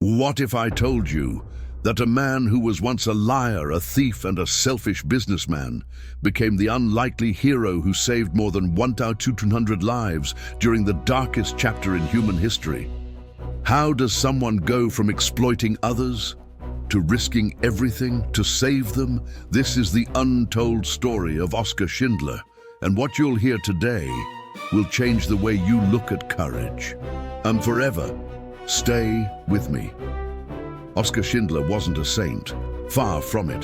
What if I told you that a man who was once a liar, a thief, and a selfish businessman became the unlikely hero who saved more than 1,200 lives during the darkest chapter in human history? How does someone go from exploiting others to risking everything to save them? This is the untold story of Oskar Schindler, and what you'll hear today will change the way you look at courage. Forever. Stay with me. Oskar Schindler wasn't a saint, far from it.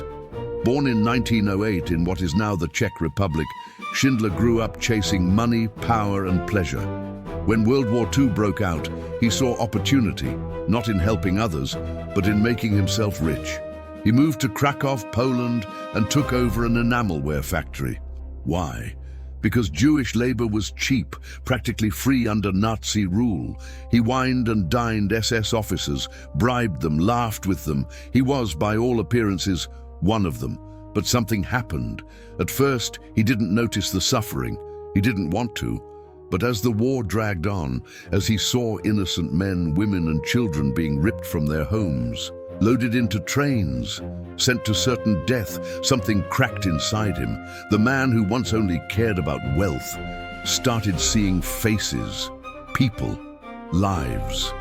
Born in 1908 in what is now the Czech Republic, Schindler grew up chasing money, power, and pleasure. When World War II broke out, he saw opportunity, not in helping others, but in making himself rich. He moved to Krakow, Poland, and took over an enamelware factory. Why? Because Jewish labor was cheap, practically free under Nazi rule. He wined and dined SS officers, bribed them, laughed with them. He was, by all appearances, one of them. But something happened. At first, he didn't notice the suffering. He didn't want to. But as the war dragged on, as he saw innocent men, women, and children being ripped from their homes, loaded into trains, sent to certain death, something cracked inside him. The man who once only cared about wealth started seeing faces, people, lives.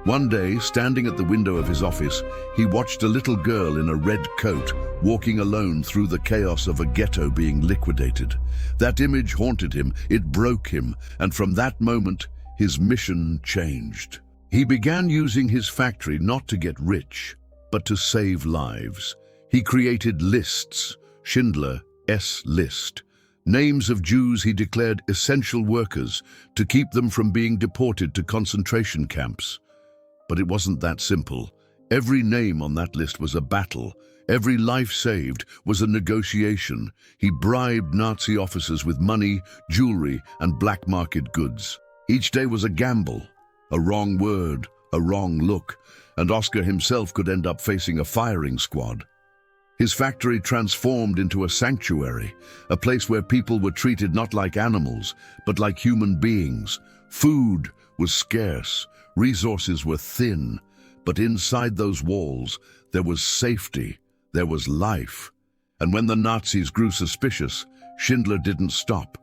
One day, standing at the window of his office, he watched a little girl in a red coat walking alone through the chaos of a ghetto being liquidated. That image haunted him, it broke him, and from that moment, his mission changed. He began using his factory not to get rich, but to save lives. He created lists, Schindler S list, names of Jews he declared essential workers to keep them from being deported to concentration camps. But it wasn't that simple. Every name on that list was a battle. Every life saved was a negotiation. He bribed Nazi officers with money, jewelry, and black market goods. Each day was a gamble. A wrong word, a wrong look, and Oskar himself could end up facing a firing squad. His factory transformed into a sanctuary, a place where people were treated not like animals, but like human beings. Food was scarce, resources were thin, but inside those walls there was safety, there was life. And when the Nazis grew suspicious, Schindler didn't stop.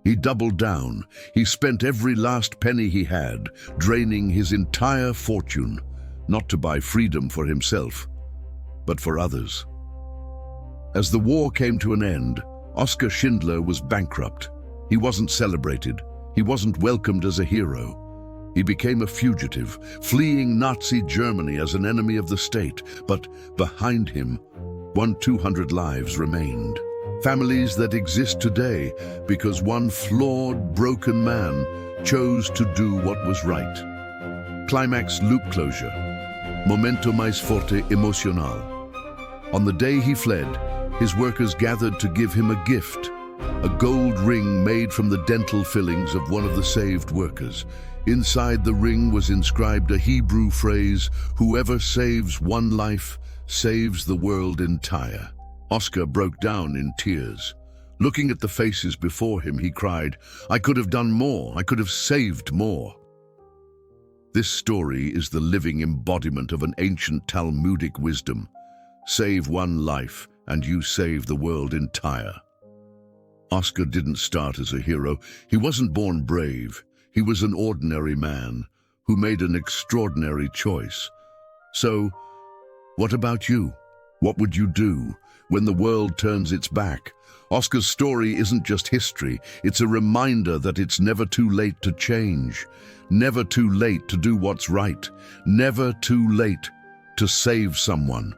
He doubled down. He spent every last penny he had, draining his entire fortune, not to buy freedom for himself, but for others. As the war came to an end, Oskar Schindler was bankrupt. He wasn't celebrated. He wasn't welcomed as a hero. He became a fugitive, fleeing Nazi Germany as an enemy of the state, but behind him, 1,200 lives remained. Families that exist today because one flawed, broken man chose to do what was right. Climax loop closure. Momento mais forte emocional. On the day he fled, his workers gathered to give him a gift, a gold ring made from the dental fillings of one of the saved workers. Inside the ring was inscribed a Hebrew phrase, "Whoever saves one life, saves the world entire." Oskar broke down in tears. Looking at the faces before him, he cried, "I could have done more. I could have saved more." This story is the living embodiment of an ancient Talmudic wisdom. Save one life, and you save the world entire. Oskar didn't start as a hero. He wasn't born brave. He was an ordinary man who made an extraordinary choice. So, what about you? What would you do when the world turns its back? Oskar's story isn't just history, it's a reminder that it's never too late to change, never too late to do what's right, never too late to save someone.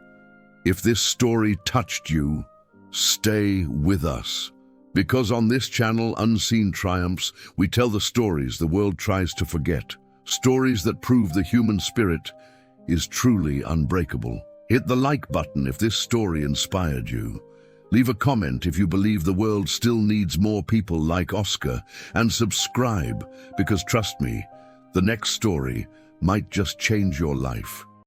If this story touched you, stay with us. Because on this channel, Unseen Triumphs, we tell the stories the world tries to forget, stories that prove the human spirit is truly unbreakable. Hit the like button if this story inspired you. Leave a comment if you believe the world still needs more people like Oskar, and subscribe, because trust me, the next story might just change your life.